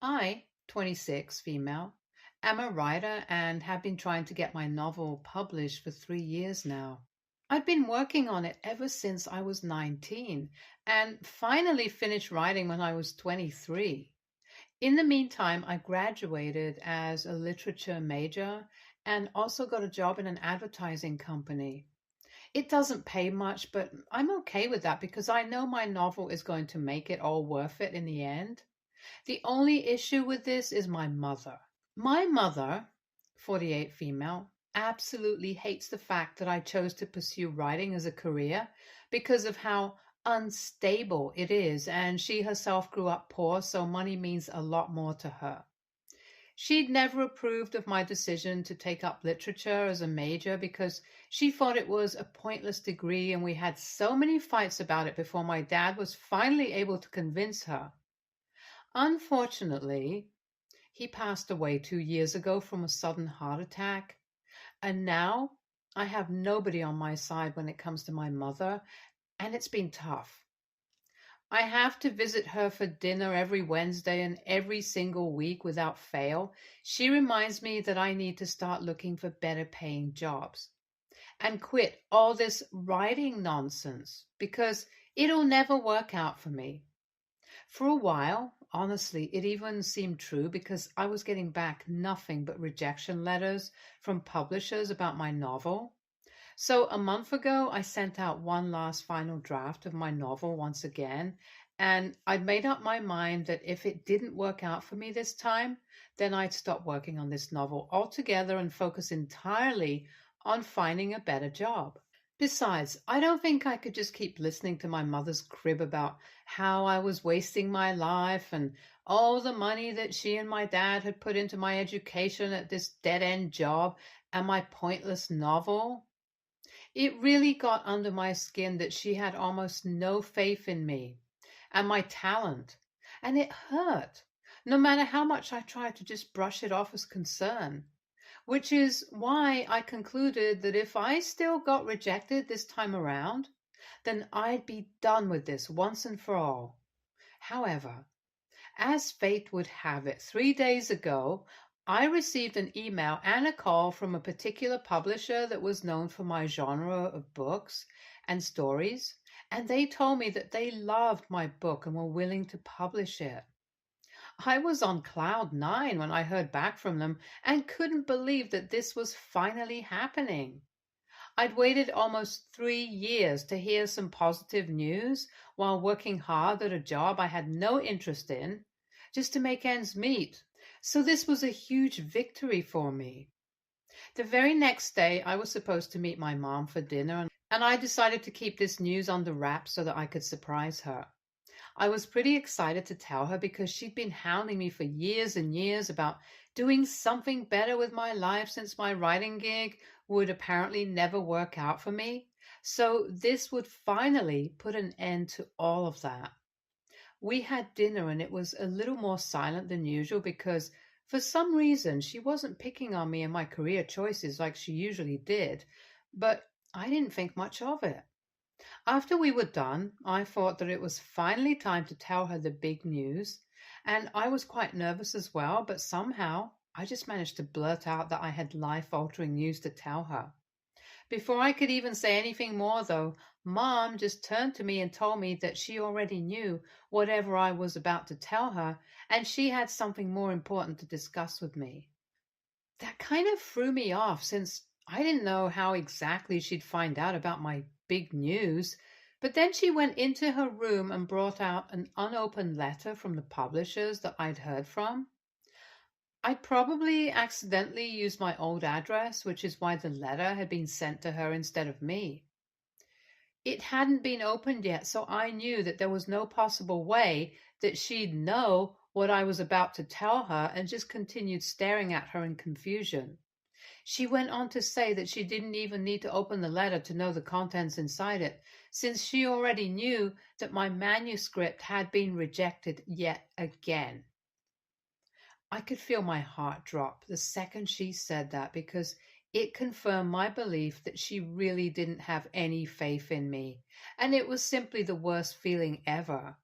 I, 26, female, am a writer and have been trying to get my novel published for 3 years now. I've been working on it ever since I was 19 and finally finished writing when I was 23. In the meantime, I graduated as a literature major and also got a job in an advertising company. It doesn't pay much, but I'm okay with that because I know my novel is going to make it all worth it in the end. The only issue with this is my mother. My mother, 48 female, absolutely hates the fact that I chose to pursue writing as a career because of how unstable it is, and she herself grew up poor, so money means a lot more to her. She'd never approved of my decision to take up literature as a major because she thought it was a pointless degree, and we had so many fights about it before my dad was finally able to convince her. Unfortunately, he passed away 2 years ago from a sudden heart attack, and now I have nobody on my side when it comes to my mother, and it's been tough. I have to visit her for dinner every Wednesday and every single week without fail. She reminds me that I need to start looking for better paying jobs and quit all this writing nonsense because it'll never work out for me. For a while, honestly, it even seemed true because I was getting back nothing but rejection letters from publishers about my novel. So a month ago, I sent out one last final draft of my novel once again, and I'd made up my mind that if it didn't work out for me this time, then I'd stop working on this novel altogether and focus entirely on finding a better job. Besides, I don't think I could just keep listening to my mother's crib about how I was wasting my life and all the money that she and my dad had put into my education at this dead end job and my pointless novel. It really got under my skin that she had almost no faith in me and my talent, and it hurt, no matter how much I tried to just brush it off as concern. Which is why I concluded that if I still got rejected this time around, then I'd be done with this once and for all. However, as fate would have it, 3 days ago, I received an email and a call from a particular publisher that was known for my genre of books and stories, and they told me that they loved my book and were willing to publish it. I was on cloud nine when I heard back from them and couldn't believe that this was finally happening. I'd waited almost 3 years to hear some positive news while working hard at a job I had no interest in just to make ends meet. So this was a huge victory for me. The very next day, I was supposed to meet my mom for dinner, and I decided to keep this news under wraps so that I could surprise her. I was pretty excited to tell her because she'd been hounding me for years and years about doing something better with my life since my writing gig would apparently never work out for me. So this would finally put an end to all of that. We had dinner and it was a little more silent than usual because for some reason she wasn't picking on me and my career choices like she usually did, but I didn't think much of it. After we were done, I thought that it was finally time to tell her the big news, and I was quite nervous as well, but somehow I just managed to blurt out that I had life-altering news to tell her. Before I could even say anything more, though, Mom just turned to me and told me that she already knew whatever I was about to tell her, and she had something more important to discuss with me. That kind of threw me off since I didn't know how exactly she'd find out about my big news. But then she went into her room and brought out an unopened letter from the publishers that I'd heard from. I'd probably accidentally used my old address, which is why the letter had been sent to her instead of me. It hadn't been opened yet, so I knew that there was no possible way that she'd know what I was about to tell her and just continued staring at her in confusion. She went on to say that she didn't even need to open the letter to know the contents inside it, since she already knew that my manuscript had been rejected yet again. I could feel my heart drop the second she said that because it confirmed my belief that she really didn't have any faith in me, and it was simply the worst feeling ever.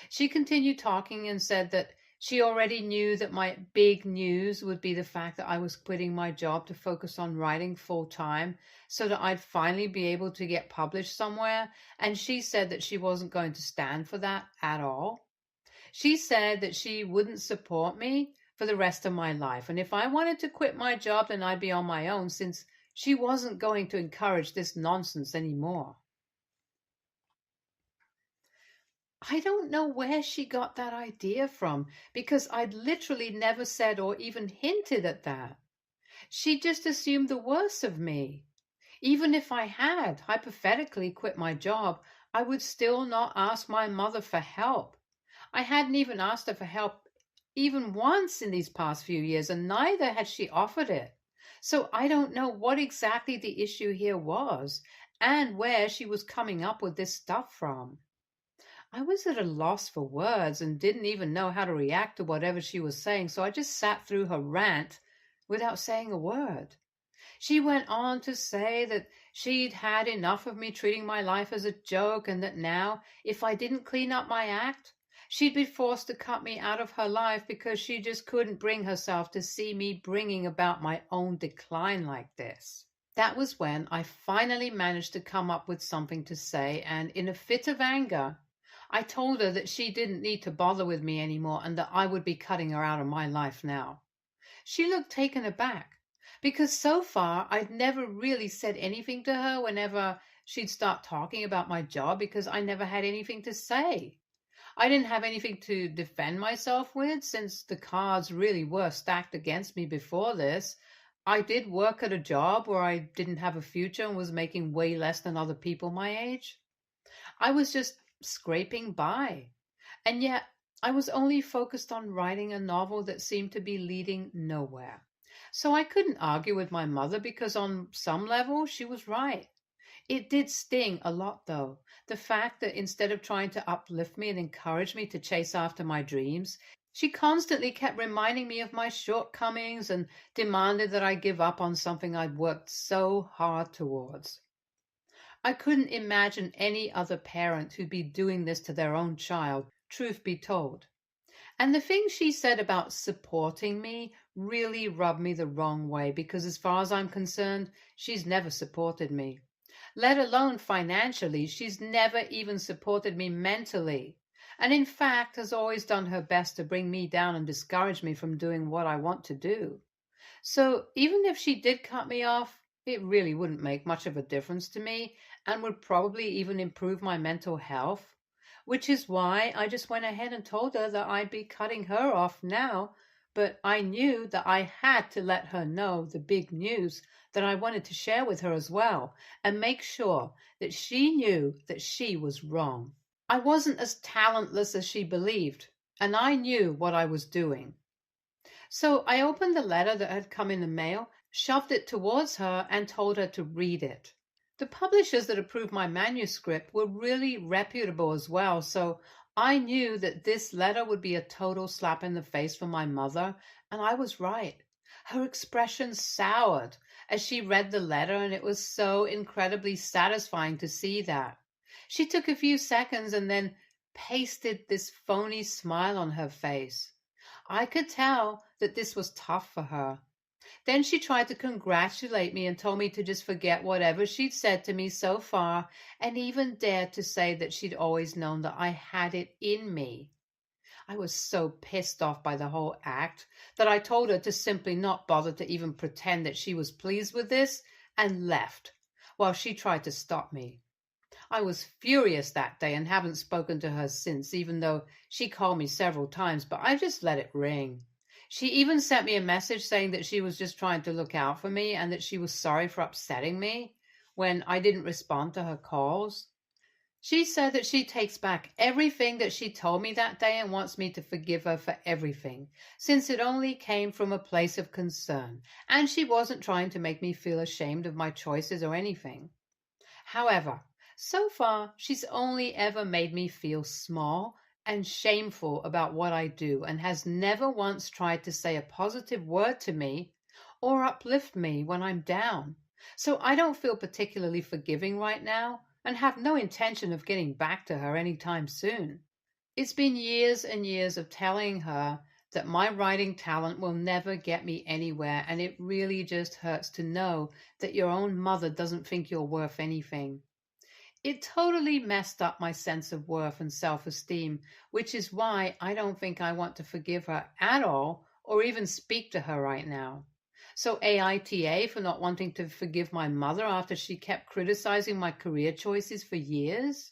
She continued talking and said that She already knew that my big news would be the fact that I was quitting my job to focus on writing full time so that I'd finally be able to get published somewhere. And she said that she wasn't going to stand for that at all. She said that she wouldn't support me for the rest of my life. And if I wanted to quit my job, then I'd be on my own, since she wasn't going to encourage this nonsense anymore. I don't know where she got that idea from, because I'd literally never said or even hinted at that. She just assumed the worst of me. Even if I had hypothetically quit my job, I would still not ask my mother for help. I hadn't even asked her for help even once in these past few years, and neither had she offered it. So I don't know what exactly the issue here was and where she was coming up with this stuff from. I was at a loss for words and didn't even know how to react to whatever she was saying, so I just sat through her rant without saying a word. She went on to say that she'd had enough of me treating my life as a joke, and that now, if I didn't clean up my act, she'd be forced to cut me out of her life because she just couldn't bring herself to see me bringing about my own decline like this. That was when I finally managed to come up with something to say, and in a fit of anger, I told her that she didn't need to bother with me anymore and that I would be cutting her out of my life now. She looked taken aback, because so far I'd never really said anything to her whenever she'd start talking about my job, because I never had anything to say. I didn't have anything to defend myself with, since the cards really were stacked against me before this. I did work at a job where I didn't have a future and was making way less than other people my age. I was just scraping by. And yet, I was only focused on writing a novel that seemed to be leading nowhere. So I couldn't argue with my mother, because on some level, she was right. It did sting a lot, though. The fact that instead of trying to uplift me and encourage me to chase after my dreams, she constantly kept reminding me of my shortcomings and demanded that I give up on something I'd worked so hard towards. I couldn't imagine any other parent who'd be doing this to their own child, truth be told. And the things she said about supporting me really rubbed me the wrong way, because as far as I'm concerned, she's never supported me. Let alone financially, she's never even supported me mentally. And in fact, has always done her best to bring me down and discourage me from doing what I want to do. So even if she did cut me off, it really wouldn't make much of a difference to me, and would probably even improve my mental health, which is why I just went ahead and told her that I'd be cutting her off now. But I knew that I had to let her know the big news that I wanted to share with her as well, and make sure that she knew that she was wrong. I wasn't as talentless as she believed, and I knew what I was doing. So I opened the letter that had come in the mail, shoved it towards her, and told her to read it. The publishers that approved my manuscript were really reputable as well, so I knew that this letter would be a total slap in the face for my mother, and I was right. Her expression soured as she read the letter, and it was so incredibly satisfying to see that. She took a few seconds and then pasted this phony smile on her face. I could tell that this was tough for her. Then she tried to congratulate me and told me to just forget whatever she'd said to me so far, and even dared to say that she'd always known that I had it in me. I was so pissed off by the whole act that I told her to simply not bother to even pretend that she was pleased with this, and left, while she tried to stop me. I was furious that day and haven't spoken to her since, even though she called me several times, but I just let it ring. She even sent me a message saying that she was just trying to look out for me and that she was sorry for upsetting me when I didn't respond to her calls. She said that she takes back everything that she told me that day and wants me to forgive her for everything, since it only came from a place of concern, and she wasn't trying to make me feel ashamed of my choices or anything. However, so far, she's only ever made me feel small and shameful about what I do, and has never once tried to say a positive word to me or uplift me when I'm down. So I don't feel particularly forgiving right now, and have no intention of getting back to her anytime soon. It's been years and years of telling her that my writing talent will never get me anywhere, and it really just hurts to know that your own mother doesn't think you're worth anything. It totally messed up my sense of worth and self-esteem, which is why I don't think I want to forgive her at all or even speak to her right now. So AITA for not wanting to forgive my mother after she kept criticizing my career choices for years?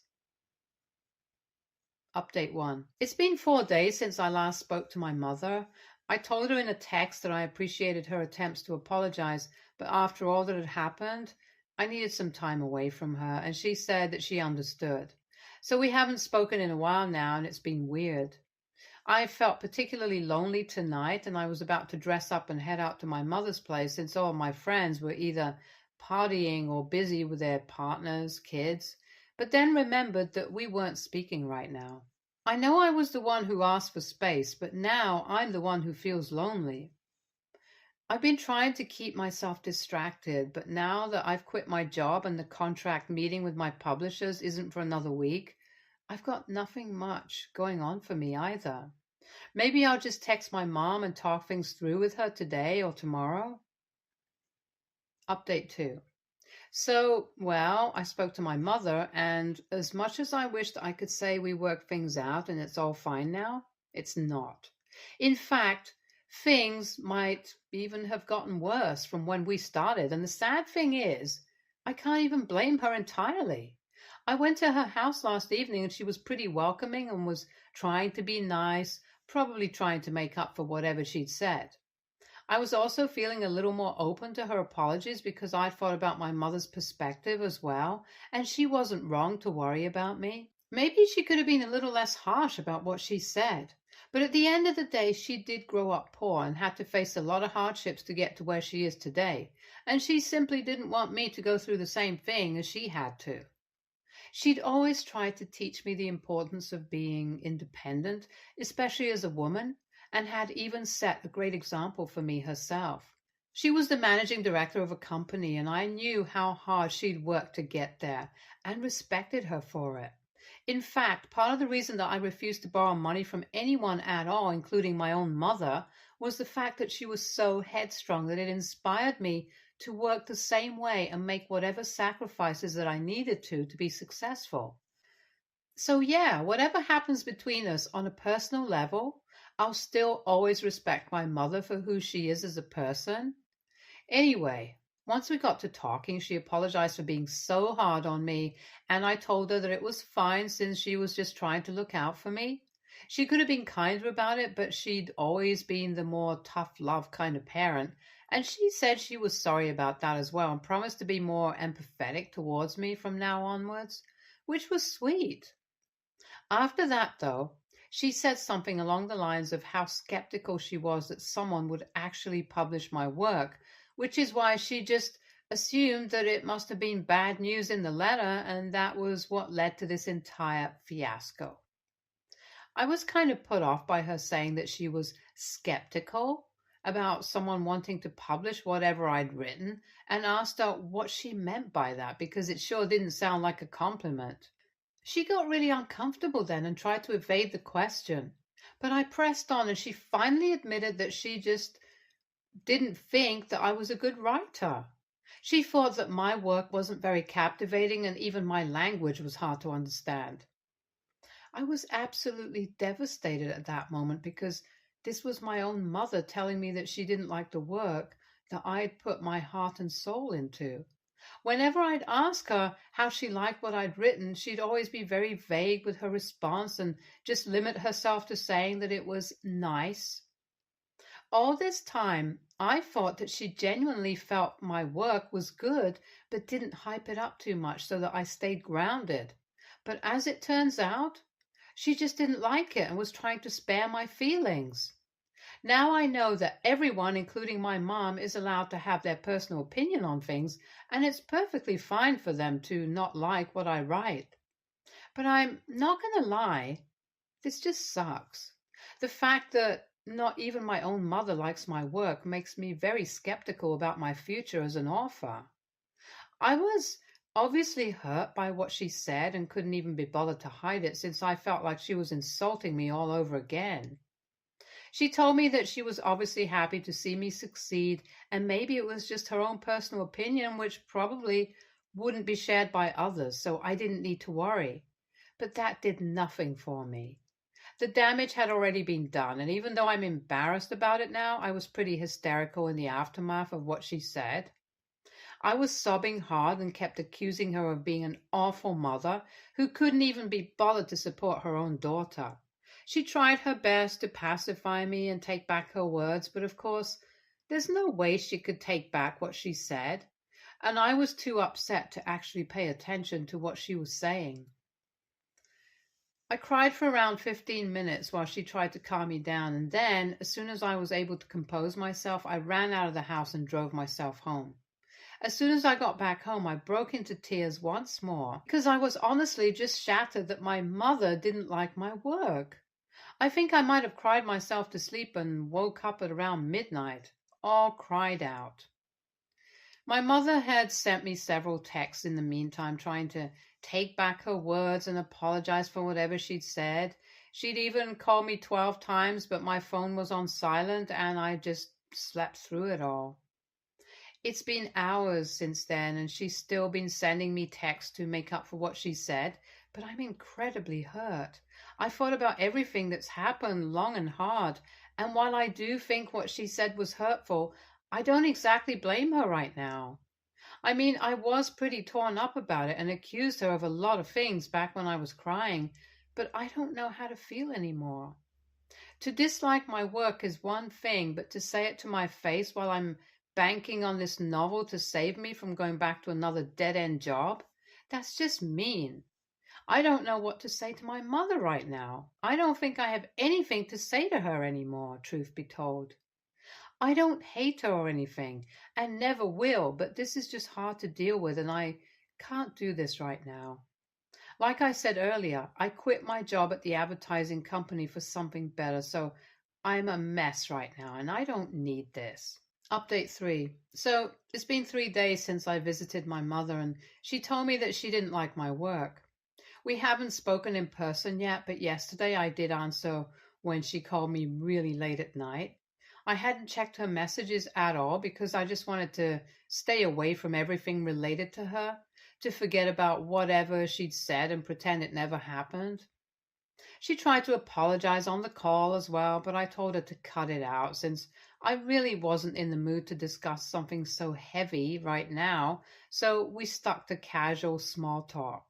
Update 1. It's been 4 days since I last spoke to my mother. I told her in a text that I appreciated her attempts to apologize, but after all that had happened, I needed some time away from her, and she said that she understood. So we haven't spoken in a while now, and it's been weird. I felt particularly lonely tonight, and I was about to dress up and head out to my mother's place since all of my friends were either partying or busy with their partners, kids, but then remembered that we weren't speaking right now. I know I was the one who asked for space, but now I'm the one who feels lonely. I've been trying to keep myself distracted, but now that I've quit my job and the contract meeting with my publishers isn't for another week, I've got nothing much going on for me either. Maybe I'll just text my mom and talk things through with her today or tomorrow. Update 2. So, well, I spoke to my mother, and as much as I wished I could say we worked things out and it's all fine now, it's not. In fact, things might even have gotten worse from when we started, and the sad thing is, I can't even blame her entirely. I went to her house last evening and she was pretty welcoming and was trying to be nice, probably trying to make up for whatever she'd said. I was also feeling a little more open to her apologies because I thought about my mother's perspective as well, and she wasn't wrong to worry about me. Maybe she could have been a little less harsh about what she said, but at the end of the day, she did grow up poor and had to face a lot of hardships to get to where she is today, and she simply didn't want me to go through the same thing as she had to. She'd always tried to teach me the importance of being independent, especially as a woman, and had even set a great example for me herself. She was the managing director of a company, and I knew how hard she'd worked to get there and respected her for it. In fact, part of the reason that I refused to borrow money from anyone at all, including my own mother, was the fact that she was so headstrong that it inspired me to work the same way and make whatever sacrifices that I needed to be successful. So yeah, whatever happens between us on a personal level, I'll still always respect my mother for who she is as a person. Anyway, once we got to talking, she apologized for being so hard on me, and I told her that it was fine since she was just trying to look out for me. She could have been kinder about it, but she'd always been the more tough love kind of parent, and she said she was sorry about that as well and promised to be more empathetic towards me from now onwards, which was sweet. After that, though, she said something along the lines of how skeptical she was that someone would actually publish my work, which is why she just assumed that it must have been bad news in the letter, and that was what led to this entire fiasco. I was kind of put off by her saying that she was skeptical about someone wanting to publish whatever I'd written, and asked her what she meant by that because it sure didn't sound like a compliment. She got really uncomfortable then and tried to evade the question. But I pressed on, and she finally admitted that she just didn't think that I was a good writer. She thought that my work wasn't very captivating and even my language was hard to understand. I was absolutely devastated at that moment because this was my own mother telling me that she didn't like the work that I'd put my heart and soul into. Whenever I'd ask her how she liked what I'd written, she'd always be very vague with her response and just limit herself to saying that it was nice. All this time, I thought that she genuinely felt my work was good, but didn't hype it up too much so that I stayed grounded. But as it turns out, she just didn't like it and was trying to spare my feelings. Now I know that everyone, including my mom, is allowed to have their personal opinion on things, and it's perfectly fine for them to not like what I write. But I'm not going to lie, this just sucks. The fact that not even my own mother likes my work makes me very skeptical about my future as an author. I was obviously hurt by what she said and couldn't even be bothered to hide it since I felt like she was insulting me all over again. She told me that she was obviously happy to see me succeed, and maybe it was just her own personal opinion, which probably wouldn't be shared by others, so I didn't need to worry. But that did nothing for me. The damage had already been done, and even though I'm embarrassed about it now, I was pretty hysterical in the aftermath of what she said. I was sobbing hard and kept accusing her of being an awful mother who couldn't even be bothered to support her own daughter. She tried her best to pacify me and take back her words, but of course, there's no way she could take back what she said, and I was too upset to actually pay attention to what she was saying. I cried for around 15 minutes while she tried to calm me down, and then, as soon as I was able to compose myself, I ran out of the house and drove myself home. As soon as I got back home, I broke into tears once more because I was honestly just shattered that my mother didn't like my work. I think I might have cried myself to sleep and woke up at around midnight, all cried out. My mother had sent me several texts in the meantime, trying to take back her words and apologize for whatever she'd said. She'd even called me 12 times, but my phone was on silent and I just slept through it all. It's been hours since then, and she's still been sending me texts to make up for what she said, but I'm incredibly hurt. I thought about everything that's happened long and hard, and while I do think what she said was hurtful, I don't exactly blame her right now. I mean, I was pretty torn up about it and accused her of a lot of things back when I was crying, but I don't know how to feel anymore. To dislike my work is one thing, but to say it to my face while I'm banking on this novel to save me from going back to another dead-end job, that's just mean. I don't know what to say to my mother right now. I don't think I have anything to say to her anymore, truth be told. I don't hate her or anything, and never will, but this is just hard to deal with, and I can't do this right now. Like I said earlier, I quit my job at the advertising company for something better, so I'm a mess right now, and I don't need this. Update 3. So it's been 3 days since I visited my mother, and she told me that she didn't like my work. We haven't spoken in person yet, but yesterday I did answer when she called me really late at night. I hadn't checked her messages at all because I just wanted to stay away from everything related to her, to forget about whatever she'd said and pretend it never happened. She tried to apologize on the call as well, but I told her to cut it out since I really wasn't in the mood to discuss something so heavy right now, so we stuck to casual small talk.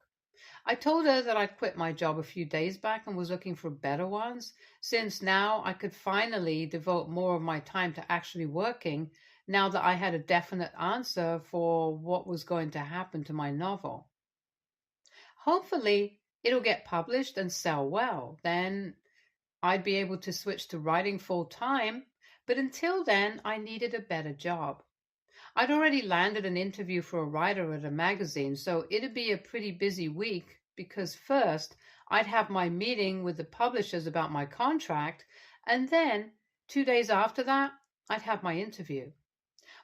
I told her that I'd quit my job a few days back and was looking for better ones, since now I could finally devote more of my time to actually working now that I had a definite answer for what was going to happen to my novel. Hopefully, it'll get published and sell well. Then I'd be able to switch to writing full time, but until then, I needed a better job. I'd already landed an interview for a writer at a magazine, so it'd be a pretty busy week because first I'd have my meeting with the publishers about my contract, and then 2 days after that, I'd have my interview.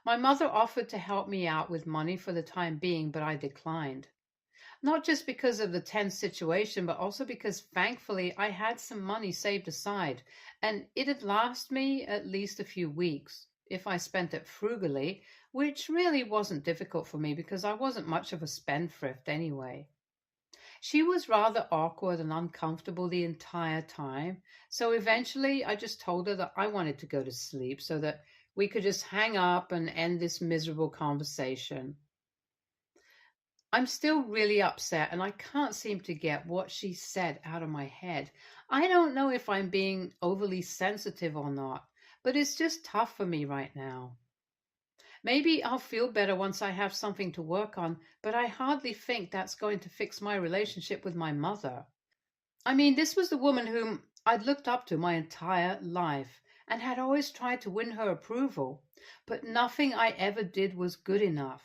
My mother offered to help me out with money for the time being, but I declined. Not just because of the tense situation, but also because thankfully I had some money saved aside, and it'd last me at least a few weeks if I spent it frugally, which really wasn't difficult for me because I wasn't much of a spendthrift anyway. She was rather awkward and uncomfortable the entire time, so eventually I just told her that I wanted to go to sleep so that we could just hang up and end this miserable conversation. I'm still really upset and I can't seem to get what she said out of my head. I don't know if I'm being overly sensitive or not, but it's just tough for me right now. Maybe I'll feel better once I have something to work on, but I hardly think that's going to fix my relationship with my mother. I mean, this was the woman whom I'd looked up to my entire life and had always tried to win her approval, but nothing I ever did was good enough.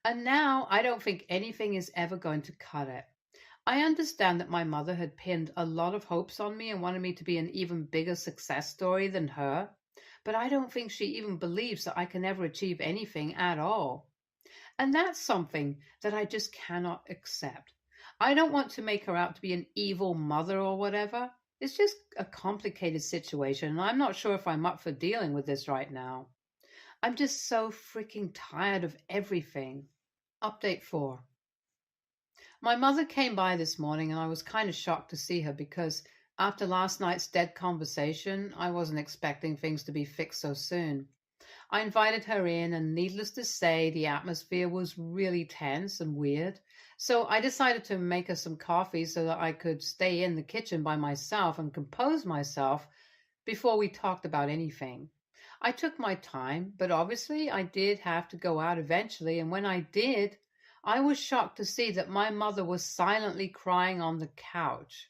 And now I don't think anything is ever going to cut it. I understand that my mother had pinned a lot of hopes on me and wanted me to be an even bigger success story than her, but I don't think she even believes that I can ever achieve anything at all. And that's something that I just cannot accept. I don't want to make her out to be an evil mother or whatever. It's just a complicated situation, and I'm not sure if I'm up for dealing with this right now. I'm just so freaking tired of everything. Update 4. My mother came by this morning and I was kind of shocked to see her because after last night's dead conversation, I wasn't expecting things to be fixed so soon. I invited her in, and needless to say, the atmosphere was really tense and weird. So I decided to make her some coffee so that I could stay in the kitchen by myself and compose myself before we talked about anything. I took my time, but obviously I did have to go out eventually, and when I did, I was shocked to see that my mother was silently crying on the couch.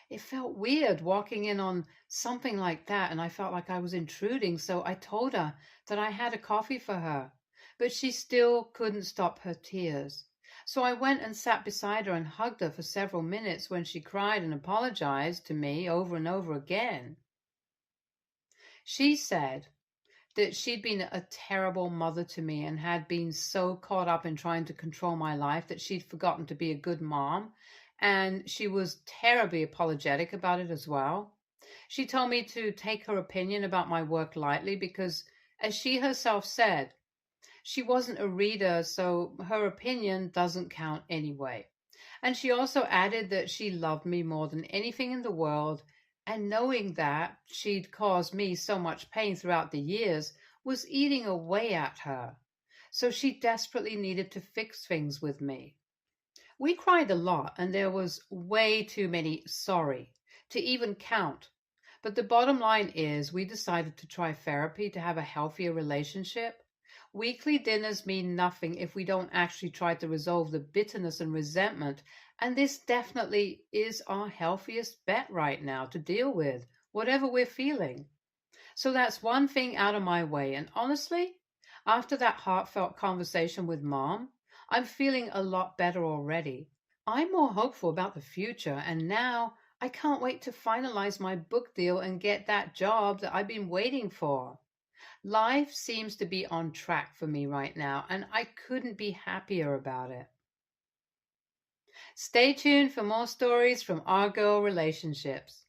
It felt weird walking in on something like that, and I felt like I was intruding, so I told her that I had a coffee for her, but she still couldn't stop her tears. So I went and sat beside her and hugged her for several minutes when she cried and apologized to me over and over again. She said that she'd been a terrible mother to me and had been so caught up in trying to control my life that she'd forgotten to be a good mom. And she was terribly apologetic about it as well. She told me to take her opinion about my work lightly because, as she herself said, she wasn't a reader, so her opinion doesn't count anyway. And she also added that she loved me more than anything in the world, and knowing that she'd caused me so much pain throughout the years was eating away at her. So she desperately needed to fix things with me. We cried a lot, and there was way too many sorry to even count. But the bottom line is, we decided to try therapy to have a healthier relationship. Weekly dinners mean nothing if we don't actually try to resolve the bitterness and resentment, and this definitely is our healthiest bet right now to deal with, whatever we're feeling. So that's one thing out of my way, and honestly, after that heartfelt conversation with Mom, I'm feeling a lot better already. I'm more hopeful about the future, and now I can't wait to finalize my book deal and get that job that I've been waiting for. Life seems to be on track for me right now, and I couldn't be happier about it. Stay tuned for more stories from our girl relationships.